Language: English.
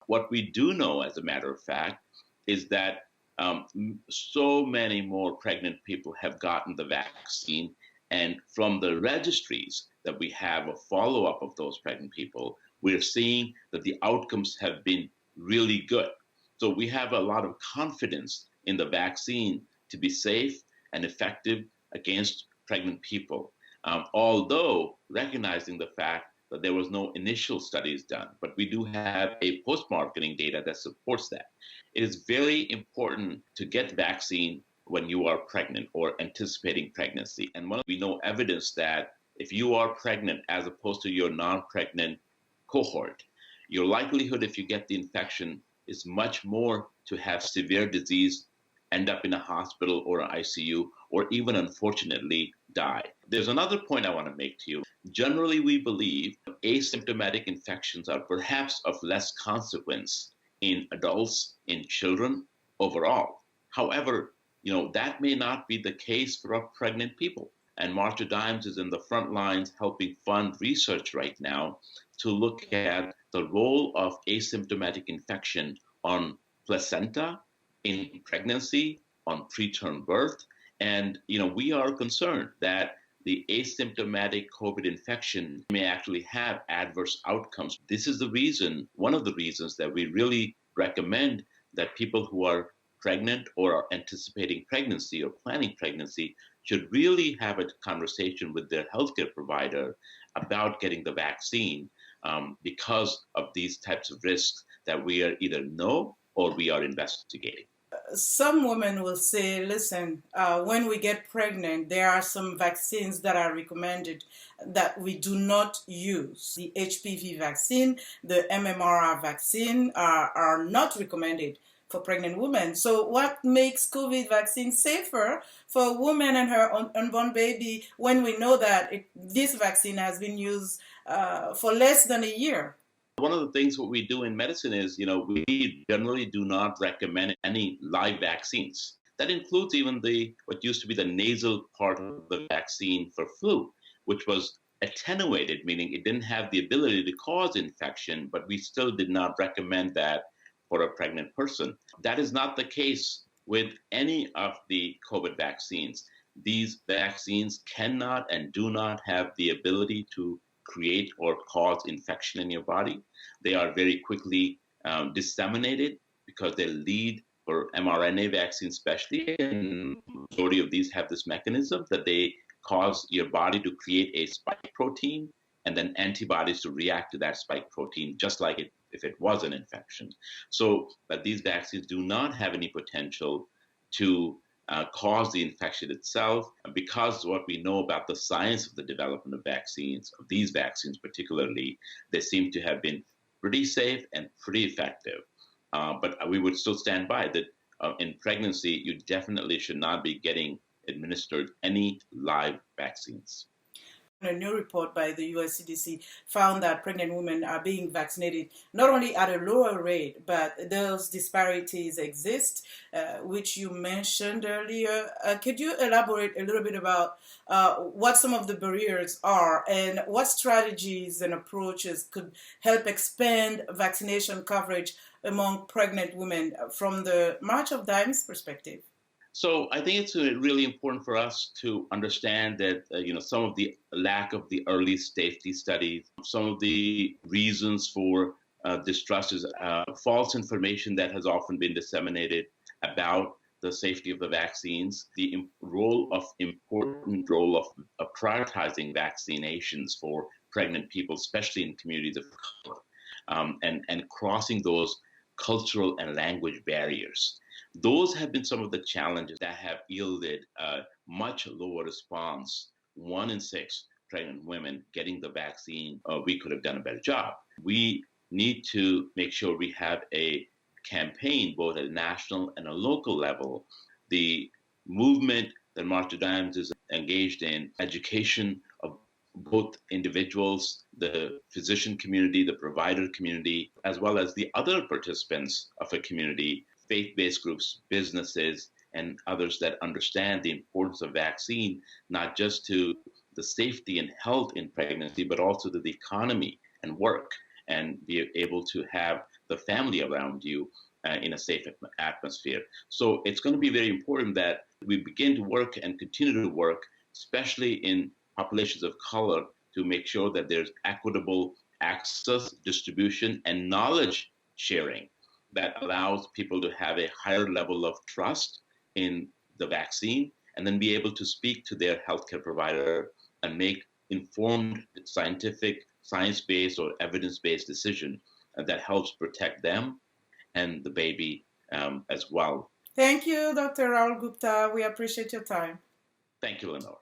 What we do know, as a matter of fact, is that so many more pregnant people have gotten the vaccine. And from the registries that we have a follow up of those pregnant people, we're seeing that the outcomes have been really good. So we have a lot of confidence in the vaccine to be safe and effective against pregnant people, although recognizing the fact that there was no initial studies done, but we do have a post-marketing data that supports that. It is very important to get vaccine when you are pregnant or anticipating pregnancy. And we know evidence that if you are pregnant as opposed to your non-pregnant cohort, your likelihood if you get the infection is much more to have severe disease, end up in a hospital or an ICU, or even unfortunately die. There's another point I want to make to you. Generally, we believe asymptomatic infections are perhaps of less consequence in adults, in children overall. However, that may not be the case for pregnant people. And Martha Dimes is in the front lines helping fund research right now to look at the role of asymptomatic infection on placenta, in pregnancy, on preterm birth. And, we are concerned that the asymptomatic COVID infection may actually have adverse outcomes. This is one of the reasons that we really recommend that people who are pregnant or are anticipating pregnancy or planning pregnancy should really have a conversation with their healthcare provider about getting the vaccine because of these types of risks that we are either know or we are investigating. Some women will say, listen, when we get pregnant, there are some vaccines that are recommended that we do not use. The HPV vaccine, the MMR vaccine are not recommended for pregnant women. So what makes COVID vaccine safer for a woman and her unborn baby when we know that this vaccine has been used for less than a year? One of the things what we do in medicine is, we generally do not recommend any live vaccines. That includes even what used to be the nasal part of the vaccine for flu, which was attenuated, meaning it didn't have the ability to cause infection, but we still did not recommend that for a pregnant person. That is not the case with any of the COVID vaccines. These vaccines cannot and do not have the ability to create or cause infection in your body. They are very quickly disseminated because they lead for mRNA vaccines especially, and the majority of these have this mechanism that they cause your body to create a spike protein and then antibodies to react to that spike protein, just like if it was an infection. So, but these vaccines do not have any potential to cause the infection itself, because what we know about the science of the development of vaccines, of these vaccines particularly, they seem to have been pretty safe and pretty effective. But we would still stand by that in pregnancy, you definitely should not be getting administered any live vaccines. A new report by the US CDC found that pregnant women are being vaccinated not only at a lower rate, but those disparities exist, which you mentioned earlier. Could you elaborate a little bit about what some of the barriers are and what strategies and approaches could help expand vaccination coverage among pregnant women from the March of Dimes perspective? So I think it's really important for us to understand that, some of the lack of the early safety studies, some of the reasons for distrust is false information that has often been disseminated about the safety of the vaccines, the important role of prioritizing vaccinations for pregnant people, especially in communities of color, and crossing those cultural and language barriers. Those have been some of the challenges that have yielded a much lower response. 1 in 6 pregnant women getting the vaccine, we could have done a better job. We need to make sure we have a campaign both at a national and a local level. The movement that Martha Dimes is engaged in, education of both individuals, the physician community, the provider community, as well as the other participants of a community, faith-based groups, businesses, and others that understand the importance of vaccine, not just to the safety and health in pregnancy, but also to the economy and work, and be able to have the family around you in a safe atmosphere. So it's going to be very important that we begin to work and continue to work, especially in populations of color, to make sure that there's equitable access, distribution, and knowledge sharing that allows people to have a higher level of trust in the vaccine and then be able to speak to their healthcare provider and make informed scientific, science-based or evidence-based decision that helps protect them and the baby as well. Thank you, Dr. Rahul Gupta. We appreciate your time. Thank you, Linord.